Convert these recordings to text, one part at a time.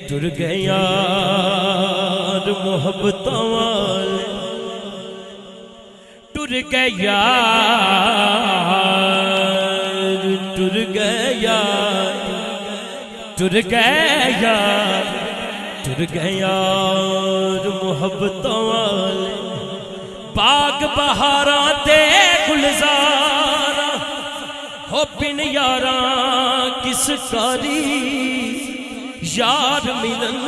ٹر گئے یار محبتاں والے، ٹر گئے یار، ٹر گئے یار، ٹر گئے یار، ٹر گئے یار محبتاں والے، باغ بہاراں تے گلزاراں ہو بن یاراں کس کاری، یار ملن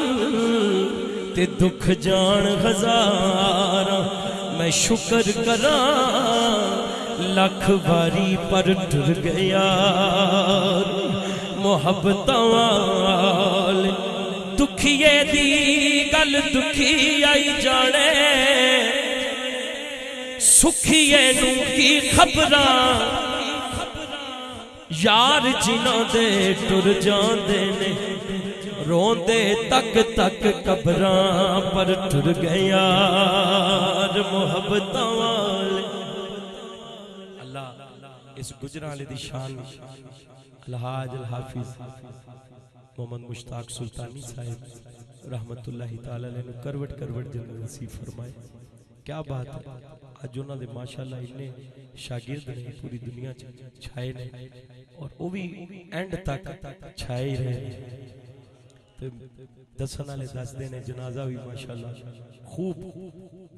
تے دکھ جان ہزاراں، میں شکر کراں لکھ باری پر ٹر گئے یار محبتاں والے، دکھیے دی گل دکھی آئی جانے، سکھیے نو کی خبراں، یار جنہاں دے ٹر جاندے نے روندے تک تک قبراں پر ٹر گئے یار محبتاں والے۔ اللہ اس گجراں والے دی شان الحاج الحافظ محمد مشتاق سلطانی صاحب رحمت اللہ تعالی علیہ کروٹ کروٹ جنت نصیب فرمائے۔ کیا بات ہے، آج انہاں دے ماشاءاللہ اتنے شاگرد نے پوری دنیا چھائے نے، اور وہ بھی اینڈ تک چھائے رہے، دسن والے دس دینے، جنازہ بھی ماشاءاللہ خوب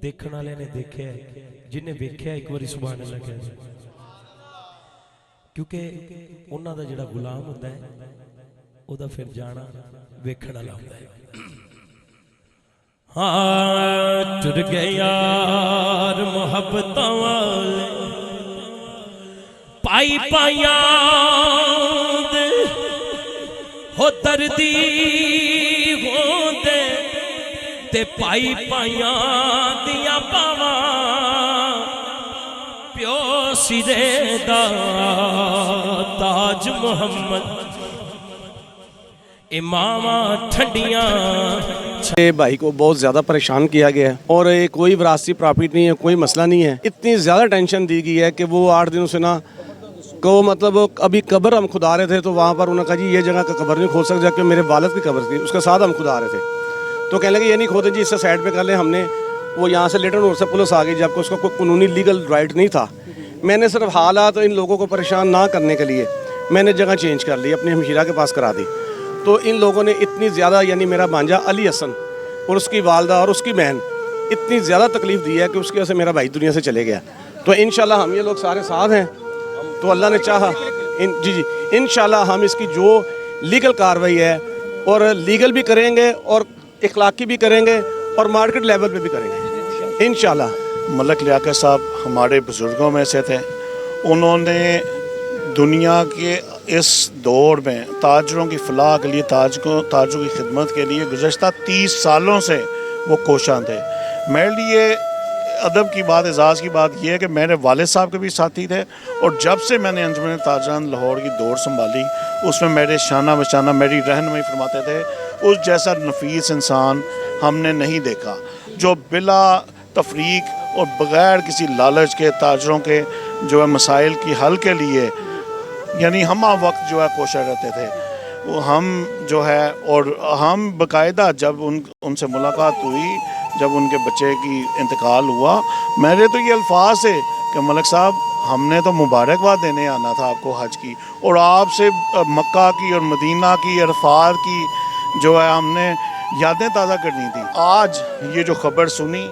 دیکھن والے نے دیکھے ہے، جنہیں دیکھے ایک باری سبحان اللہ کہہ دیں، کیونکہ انہاں دا جڑا غلام ہوتا ہے او دا پھر جانا ویکھن والا ہوتا ہے۔ ہاں ٹر گئے یار محبتاں والے، پائی پائیاں دے ہو دردی ہوندے تے پائی پائیاں دیاں پاواں، پیو سرے دا تاج محمد، اماماں ٹھنڈیاں۔ بھائی کو بہت زیادہ پریشان کیا گیا ہے، اور کوئی وراثتی پراپرٹی نہیں ہے، کوئی مسئلہ نہیں ہے، اتنی زیادہ ٹینشن دی گئی ہے کہ وہ 8 دنوں سے نا کو مطلب ابھی قبر ہم کھدا رہے تھے، تو وہاں پر انہوں نے کہا جی یہ جگہ کا قبر نہیں کھود سکتے، جبکہ میرے والد کی قبر تھی، اس کے ساتھ ہم کھدا رہے تھے، تو کہنے لگے یہ نہیں کھودیں جی، اس سے سائڈ پہ کر لیں۔ ہم نے وہ یہاں سے لیٹر اور سے پولیس آ گئی، جبکہ اس کا کوئی قانونی لیگل رائٹ نہیں تھا۔ میں نے صرف حالات ان لوگوں کو پریشان نہ کرنے کے لیے میں نے جگہ چینج کر لی، اپنی ہمشیرہ کے پاس کرا دی، تو ان لوگوں نے اتنی زیادہ، یعنی میرا بھانجا علی حسن اور اس کی والدہ اور اس کی بہن اتنی زیادہ تکلیف دی ہے کہ اس کی وجہ سے میرا بھائی دنیا سے چلے گیا۔ تو انشاءاللہ ہم یہ لوگ سارے ساتھ ہیں، تو اللہ نے چاہا جی انشاءاللہ ہم اس کی جو لیگل کاروائی ہے اور لیگل بھی کریں گے اور اخلاقی بھی کریں گے اور مارکیٹ لیول پہ بھی کریں گے انشاءاللہ۔ ملک لیاقت صاحب ہمارے بزرگوں میں سے تھے، انہوں نے دنیا کے اس دور میں تاجروں کی فلاح کے لیے، تاجروں کی خدمت کے لیے گزشتہ 30 سالوں سے وہ کوشاں تھے۔ میرے لیے ادب کی بات، اعزاز کی بات یہ ہے کہ میرے والد صاحب کے بھی ساتھی تھے، اور جب سے میں نے انجمن تاجران لاہور کی دور سنبھالی، اس میں میرے شانہ بشانہ میری رہنمائی فرماتے تھے، اس جیسا نفیس انسان ہم نے نہیں دیکھا، جو بلا تفریق اور بغیر کسی لالچ کے تاجروں کے جو ہے مسائل کی حل کے لیے یعنی ہم وقت جو ہے کوشاں رہتے تھے۔ وہ ہم جو ہے، اور ہم باقاعدہ جب ان سے ملاقات ہوئی، جب ان کے بچے کی انتقال ہوا، میرے تو یہ الفاظ تھے کہ ملک صاحب ہم نے تو مبارکباد دینے آنا تھا آپ کو حج کی، اور آپ سے مکہ کی اور مدینہ کی عرفات کی جو ہے ہم نے یادیں تازہ کرنی تھی۔ آج یہ جو خبر سنی،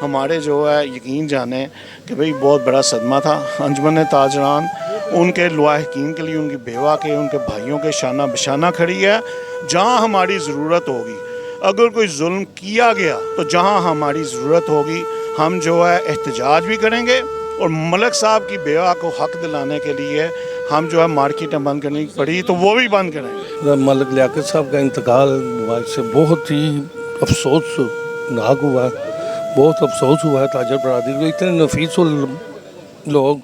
ہمارے جو ہے یقین جانے کہ بھئی بہت بڑا صدمہ تھا۔ انجمن تاجران ان کے لواحقین کے لیے، ان کی بیوہ کے، ان کے بھائیوں کے شانہ بشانہ کھڑی ہے۔ جہاں ہماری ضرورت ہوگی، اگر کوئی ظلم کیا گیا تو جہاں ہماری ضرورت ہوگی ہم جو ہے احتجاج بھی کریں گے، اور ملک صاحب کی بیوہ کو حق دلانے کے لیے ہم جو ہے مارکیٹیں بند کرنی پڑی تو وہ بھی بند کریں گے۔ ملک لیاقت صاحب کا انتقال سے بہت ہی افسوسناک ہوا ہے، بہت افسوس ہوا ہے تاجر برادری کو۔ اتنے نفیس لوگ،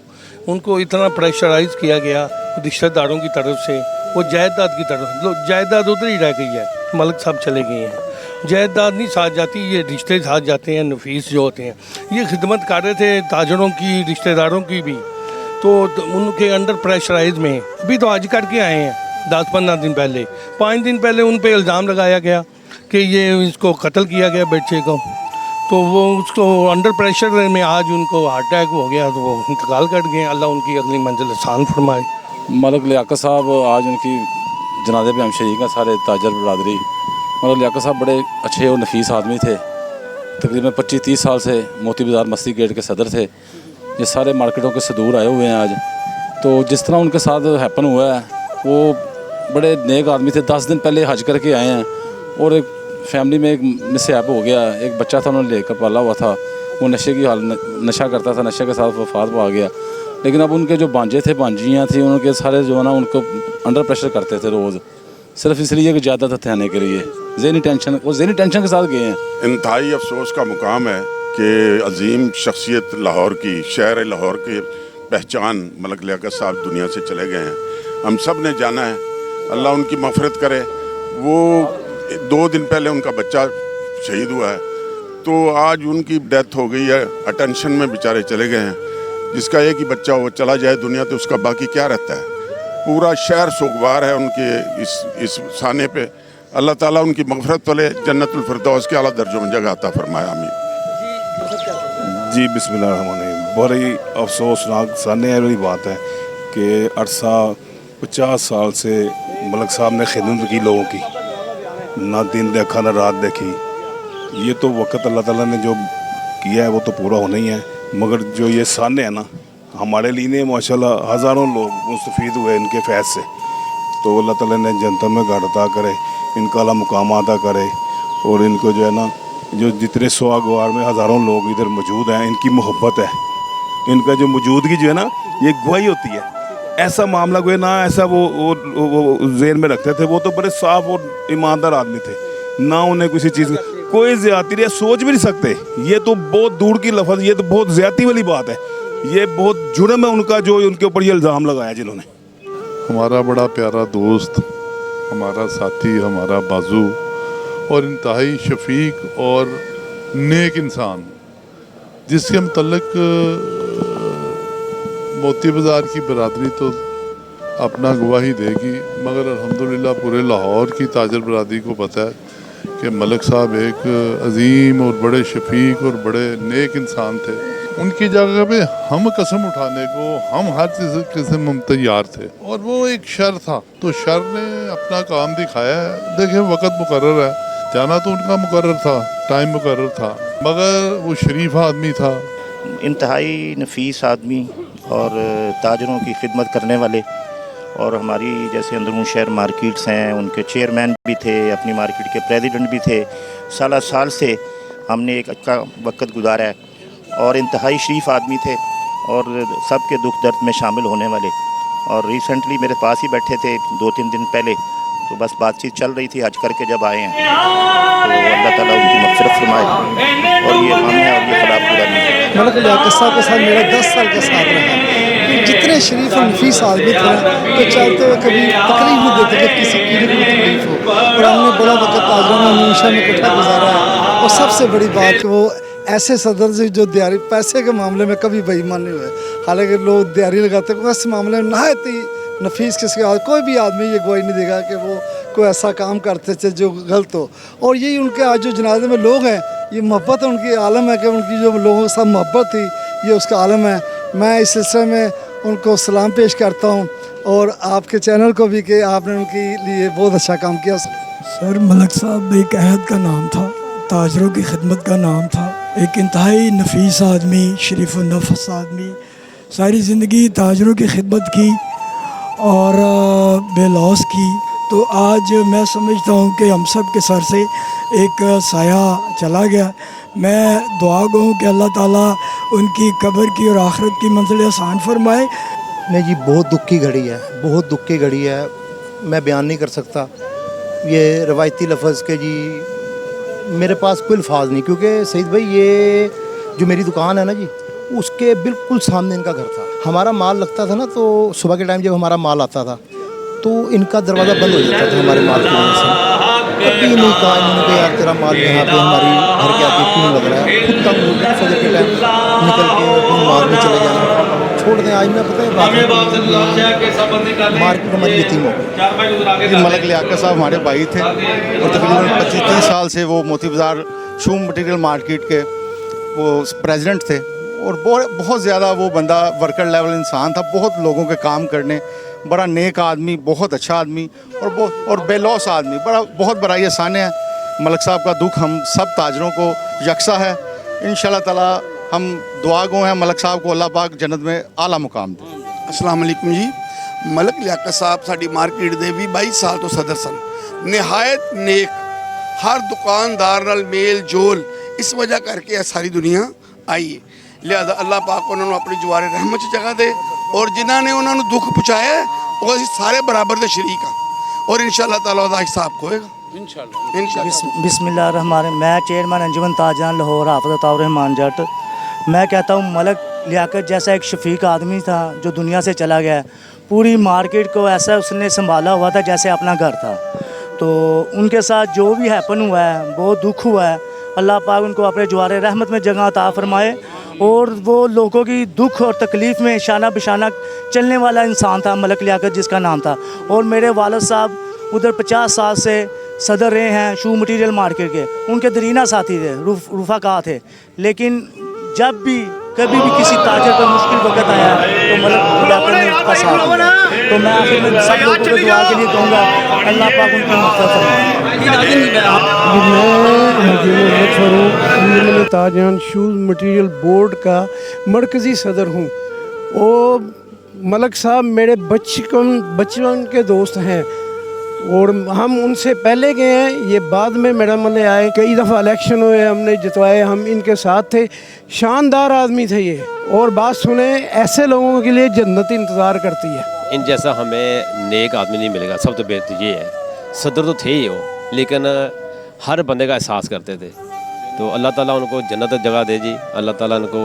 ان کو اتنا پریشرائز کیا گیا رشتہ داروں کی طرف سے، وہ جائیداد کی طرف، جائیداد ادھر ہی رہ گئی ہے، ملک صاحب چلے گئے ہیں، جائیداد نہیں ساتھ جاتی، یہ رشتے ساتھ جاتے ہیں، نفیس جو ہوتے ہیں۔ یہ خدمت کر رہے تھے تاجروں کی، رشتہ داروں کی بھی، تو ان کے انڈر پریشرائز میں ابھی تو حج کر کے آئے ہیں، 10-15 दिन पहले, 5 दिन पहले उन पे इल्ज़ाम लगाया गया कि ये इसको कत्ल किया गया बच्चे को, तो वो उसको अंडर प्रेशर में आज उनको हार्ट अटैक हो गया, तो वो इंतकाल कर गए। अल्लाह उनकी अगली मंजिल आसान फरमाए। मलक लियाकत साहब आज उनकी जनाजे पे हम शरीक हैं, सारे ताजर बरदरी। मलक लियाकत साहब बड़े अच्छे और नफीस आदमी थे। तकरीबन 25-30 साल से मोती बाज़ार मस्ती गेट के सदर थे। ये सारे मार्केटों के से दूर आए हुए हैं आज। तो जिस तरह उनके साथ हैपन हुआ है, वो बड़े नेक आदमी थे। 10 दिन पहले हज करके आए हैं और एक फैमिली में एक मिसहैप हो गया। एक बच्चा था उन्होंने लेकर पाला हुआ था, वो नशे की नशा करता था, नशे के साथ वफात पा गया। लेकिन अब उनके जो भांजे थे भांजियाँ थी, उनके सारे जो है ना उनको अंडर प्रेशर करते थे रोज़, सिर्फ इसलिए कि ज़्यादा हथियाने के लिए। ज़हनी टेंशन, वो ज़हनी टेंशन के साथ गए हैं। इंतहाई अफसोस का मुकाम है कि अजीम शख्सियत लाहौर की, शहर लाहौर के पहचान मलक लियाकत साहब दुनिया से चले गए हैं। हम सब ने जाना है, अल्लाह उनकी मग़फ़िरत करे। वो 2 दिन पहले उनका बच्चा शहीद हुआ है, तो आज उनकी डेथ हो गई है। अटेंशन में बेचारे चले गए हैं। जिसका एक ही बच्चा वो चला जाए दुनिया, तो उसका बाकी क्या रहता है। पूरा शहर सोगवार है उनके इस साने पे। अल्लाह ताला उनकी मग़फ़िरत वाले जन्नतुल फिरदौस के आला दर्जों में जगह अता फरमाया। आमीन। जी बिस्मिल्लाहिर्रहमानिर्रहीम। बड़ी अफसोसनाक साने वाली बात है कि अरसा 50 साल से मलक साहब ने खिदमत की लोगों की, ना दिन देखा ना रात देखी। ये तो वक़्त अल्लाह ताला ने जो किया है वो तो पूरा होना ही है, मगर जो ये साने हैं ना हमारे लिए माशाल्लाह हज़ारों लोग मुस्तफ़ीद हुए इनके फैज़ से। तो अल्लाह ताला ने जनता में घर अता करे, इनका अला मुकाम अता करे, और इनको जो है ना जो जितने सुहागवार में हज़ारों लोग इधर मौजूद हैं, इनकी मोहब्बत है, इनका जो मौजूदगी जो है ना ये गवाही होती है। ऐसा मामला कोई ना ऐसा वो ज़हन में रखते थे। वो तो बड़े साफ़ और ईमानदार आदमी थे, ना उन्हें किसी चीज़ कोई ज़्यादती नहीं, सोच भी नहीं सकते। ये तो बहुत दूर की लफ्ज़, ये तो बहुत ज़्यादती वाली बात है। ये बहुत जुर्म है उनका जो उनके ऊपर ये इल्ज़ाम लगाया जिन्होंने। हमारा बड़ा प्यारा दोस्त, हमारा साथी, हमारा बाजू और इंतहाई शफीक और नेक इंसान, जिसके मतलब मोती बाज़ार की बरादरी तो अपना गवाही देगी, मगर अल्हम्दुलिल्लाह पूरे लाहौर की ताजर बरादरी को पता है कि मलक साहब एक अजीम और बड़े शफीक और बड़े नेक इंसान थे। उनकी जगह पे हम कसम उठाने को हम हर किस्म में तैयार थे, और वो एक शर था, तो शर ने अपना काम दिखाया है। देखिए वक़्त मुकर्रर है, जाना तो उनका मुकर्रर था, टाइम मुकर्रर था, मगर वो शरीफ आदमी था। इंतहाई नफीस आदमी और ताजरों की खिदमत करने वाले, और हमारी जैसे अंदरून शहर मार्केट्स हैं उनके चेयरमैन भी थे, अपनी मार्केट के प्रेसिडेंट भी थे। साल से हमने एक अच्छा वक्त गुजारा है, और इंतहाई शरीफ आदमी थे और सबके दुख दर्द में शामिल होने वाले। और रिसेंटली मेरे पास ही बैठे थे 2-3 दिन पहले, तो बस बातचीत चल रही थी, हज करके जब आए हैं, तो अल्लाह ताला उनकी मग़फ़िरत फरमाए। और ये हम है और ये खिलाफ खुदा नहीं है। मलक लियाकत साहब के साथ मेरा 10 साल का साथ रहा। जितने शरीफ और नफीस आदमी थे तो चलते हुए कभी तकलीफ नहीं देते कि किसी कीड़े को तकलीफ हो, और हमने बड़ा वक्त ताजराना हमेशा में इकट्ठा गुजारा है। और सबसे बड़ी बात कि वो ऐसे सदर से जो दिहाड़ी पैसे के मामले में कभी बेईमान नहीं हुए। हालांकि लोग दिहाड़ी लगाते हैं, इस मामले में नहायत ही नफीस किसी का कोई भी आदमी ये गवाही नहीं देगा कि वो कोई ऐसा काम करते थे जो गलत हो। और यही उनके आज जो जनाजे में लोग हैं, ये मोहब्बत उनकी आलम है कि उनकी जो लोगों के साथ मोहब्बत थी, ये उसका आलम है। मैं इस सिलसिले में उनको सलाम पेश करता हूँ, और आपके चैनल को भी कि आपने उनके लिए बहुत अच्छा काम किया। सर मलक साहब एक अहद का नाम था, ताजरों की खिदमत का नाम था, एक इंतहाई नफीस आदमी, शरीफ नफस आदमी, सारी ज़िंदगी ताजरों की खिदमत की और बेलौस की। तो आज मैं समझता हूँ कि हम सब के सर से एक साया चला गया। मैं दुआ गो कि अल्लाह ताला उनकी कब्र की और आखिरत की मंजिल आसान फरमाए। नहीं जी, बहुत दुख की घड़ी है, बहुत दुख की घड़ी है, मैं बयान नहीं कर सकता। ये रवायती लफ्ज़ के जी मेरे पास कोई अल्फाज नहीं, क्योंकि सईद भाई ये जो मेरी दुकान है ना जी, उसके बिल्कुल सामने इनका घर था। हमारा माल लगता था ना, तो सुबह के टाइम जब हमारा माल आता था तो इनका दरवाज़ा बंद हो जाता था हमारे माल की वजह से। कभी नहीं कहा इन्होंने कि यार तेरा माल यहाँ पे हमारी घर के आगे क्यों लग रहा है। खुद तक फजर के टाइम निकल के अपने माल में चले जाना, छोड़ दें। आज मैं पता है मार्केट हमारी यतीम हो गई। मलक लियाकत साहब हमारे भाई थे और तकरीबन 25-30 साल से वो मोती बाज़ार शू मटीरियल मार्केट के वो प्रेसिडेंट थे और बहुत ज़्यादा वो बंदा वर्कर लेवल इंसान था, बहुत लोगों के काम करने, बड़ा नेक आदमी, बहुत अच्छा आदमी और बेलौस आदमी, बहुत बड़ा ये सान है। मलक साहब का दुख हम सब ताजरों को यकसा है। इंशाल्लाह ताला हम दुआ गो हैं मलक साहब को अल्लाह पाक जन्नत में आला मुकाम दे। अस्सलाम वालेकुम जी। मलक लियाकत साहब साडी मार्केट दे भी 22 साल तो सदर सन, निहायत नेक, हर दुकानदार नाल मेल जोल, इस वजह करके सारी दुनिया आई है। लिहाजा अल्लाह पाक उन्होंने अपनी जवारे रहमत च जगह दे और जिन्हों ने उन्होंने दुख पहुँचाया वो असीं सारे बराबर दे शरीक हाँ और इंशाल्लाह ताला उहदा हिसाब होएगा इंशाल्लाह। बिस्मिल्लाहिर्रहमानिर्रहीम। मैं चेयरमैन अंजुमन ताजरान लाहौर हाफ़िज़ अताउर रहमान जट। मैं कहता हूँ मलक लियाकत जैसा एक शफीक आदमी था जो दुनिया से चला गया, पूरी मार्केट को ऐसा उसने संभाला हुआ था जैसे अपना घर था। तो उनके साथ जो भी हैपन हुआ है बहुत दुख हुआ है। अल्लाह पाक उनको अपने जवारे रहमत में जगह अता फरमाए और वो लोगों की दुख और तकलीफ़ में शाना बिशाना चलने वाला इंसान था मलक लियाकत जिसका नाम था। और मेरे वालिद साहब उधर 50 साल से सदर रहे हैं शू मटीरियल मार्केट के, उनके दरीना साथी थे, रुफ़ाका थे। लेकिन जब भी कभी भी किसी ताजर पर मुश्किल वक्त आया तो मलक लियाकत ने उसका साथ दिया। तो मैं आखिर में सब लोगों को दुआ के लिए कहूँगा अल्लाह पाक उनकी मग़फ़िरत फरमाए। मैं ताजरान शूज़ मटीरियल बोर्ड का मरकज़ी सदर हूँ। और मलक साहब मेरे बचपन के दोस्त हैं और हम उनसे पहले गए हैं, ये बाद में मेरा मन आए। कई दफ़ा इलेक्शन हुए, हमने जितवाए, हम इनके साथ थे। शानदार आदमी थे ये, और बात सुने ऐसे लोगों के लिए जन्नत इंतज़ार करती है। इन जैसा हमें नेक आदमी नहीं मिलेगा। सब तो बेहतर ये है, सदर तो थे ही वो, लेकिन हर बंदे का एहसास करते थे। तो अल्लाह ताला उनको जन्नत जगह दे जी, अल्लाह ताला उनको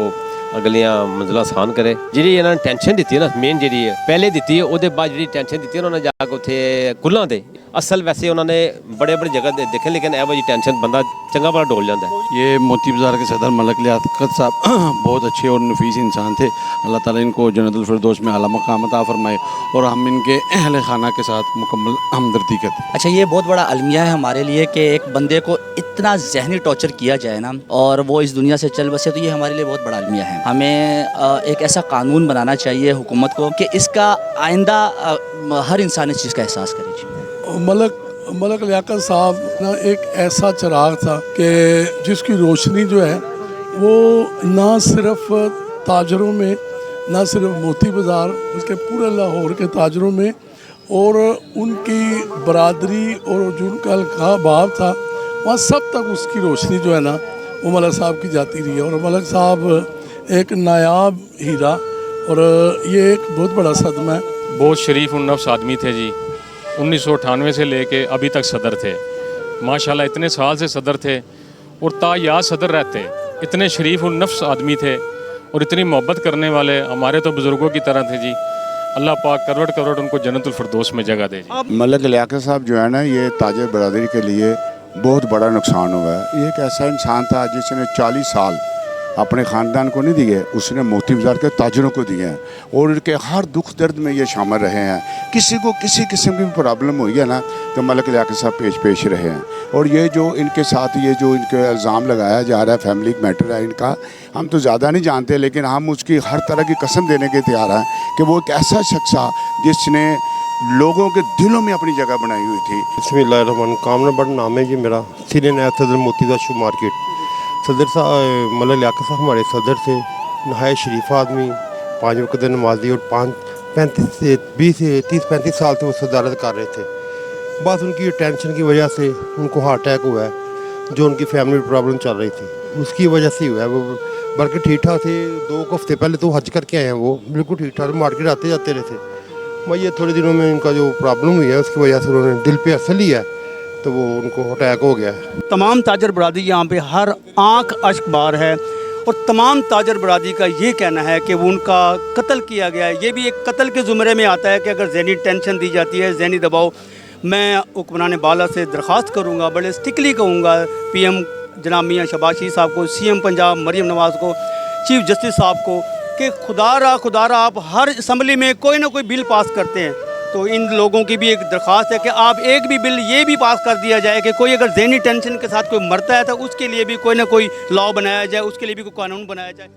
अगलियां मंजिलां आसान करे। जी इन्होंने टेंशन दी है ना, मेन जी पहले दी है, वो बाद जी टेंशन दी उन्होंने जाके उत्थे कुल्लां दे असल वैसे उन्होंने बड़े बड़ी जगह देखे, लेकिन एहो जी टेंशन बंदा चंगा बड़ा डोल जाता है। ये मोती बाज़ार के सदर मलक लियाकत साहब बहुत अच्छे और नफीस इंसान थे। अल्लाह ताला इनको जन्नतुल फिरदौस में आला मकाम अता फरमाए और हम इनके अहले खाना के साथ मुकम्मल हमदर्दी करते हैं। अच्छा, ये बहुत बड़ा अलमिया है हमारे लिए कि एक बंदे को इतना जहनी टॉर्चर किया जाए ना और वो इस दुनिया से चल बसे, तो ये हमारे लिए बहुत बड़ा अलमिया है। हमें एक ऐसा कानून बनाना चाहिए हुकूमत को कि इसका आइंदा हर इंसान इस चीज़ का एहसास करे। मलक लियाकत साहब ना एक ऐसा चिराग था कि जिसकी रोशनी जो है वो ना सिर्फ ताजरों में, ना सिर्फ मोती बाज़ार, बल्कि पूरे लाहौर के ताजरों में और उनकी बरादरी और जो उनका अलका भाव था वहाँ सब तक उसकी रोशनी जो है ना वो मलक साहब की जाती रही है। और मलक साहब एक नायाब हीरा और ये एक बहुत बड़ा सदमा है। बहुत शरीफ उन्नफ्स आदमी थे जी, 1998 से लेके अभी तक सदर थे। माशाल्लाह इतने साल से सदर थे और तायाद सदर रहते। इतने शरीफ उन्नफ्स आदमी थे और इतनी मोहब्बत करने वाले, हमारे तो बुज़ुर्गों की तरह थे जी। अल्लाह पाक करवट करवट उनको जन्नतुल फिरदौस में जगह दे जी। मलक लियाकत साहब जो है ना, ये ताजर बरादरी के लिए बहुत बड़ा नुकसान हुआ है। ये एक ऐसा इंसान था जिसने 40 साल अपने ख़ानदान को नहीं दिए, उसने मोती बाज़ार के ताजरों को दिए हैं और उनके हर दुख दर्द में ये शामिल रहे हैं। किसी को किसी किस्म की प्रॉब्लम हुई है ना तो मलक लियाकत साहब पेश रहे हैं। और ये जो इनके साथ ये जो इनके इल्ज़ाम लगाया जा रहा है, फैमिली मैटर है इनका, हम तो ज़्यादा नहीं जानते, लेकिन हम उसकी हर तरह की कसम देने के तैयार हैं कि वो एक ऐसा शख्स था जिसने लोगों के दिलों में अपनी जगह बनाई हुई थी। बिस्मिल्लाहिर्रहमानिर्रहीम। कामना बड़ा नाम है जी मेरा, सीनियर नायब सदर मोती बाज़ार शू मार्केट। सदर साहब मलक लियाकत साहब हमारे सदर थे, नहायत शरीफ आदमी, 5 वक्त नमाजी और 30-35 साल से वो सदारत कर रहे थे। बस उनकी टेंशन की वजह से उनको हार्ट अटैक हुआ है, जो उनकी फैमिली प्रॉब्लम चल रही थी उसकी वजह से हुआ है। वो बल्कि ठीक ठाक थे, 2 हफ्ते पहले तो हज करके आए हैं, वो बिल्कुल ठीक ठाक मार्केट आते जाते रहे थे। मैं ये थोड़े दिनों में इनका जो प्रॉब्लम हुई है उसकी वजह से उन्होंने दिल पे असर लिया है, तो वो उनको अटैक हो गया है। तमाम ताजर बरादरी यहाँ पे हर आँख अश्क बार है और तमाम ताजर बरादरी का ये कहना है कि वो उनका कत्ल किया गया है। ये भी एक कत्ल के ज़ुमरे में आता है कि अगर ज़हनी टेंशन दी जाती है, ज़हनी दबाव, मैं हुक्मरान बाला से दरख्वास्त करूँगा, बड़े स्टिकली कहूँगा PM जनाब मियाँ शहबाज शरीफ साहब को, CM पंजाब मरीम नवाज़ को, चीफ जस्टिस साहब को کہ خدا را آپ ہر اسمبلی میں کوئی نہ کوئی بل پاس کرتے ہیں، تو ان لوگوں کی بھی ایک درخواست ہے کہ آپ ایک بھی بل یہ بھی پاس کر دیا جائے کہ کوئی اگر ذہنی ٹینشن کے ساتھ کوئی مرتا ہے تو اس کے لیے بھی کوئی نہ کوئی لا بنایا جائے، اس کے لیے بھی کوئی قانون بنایا جائے۔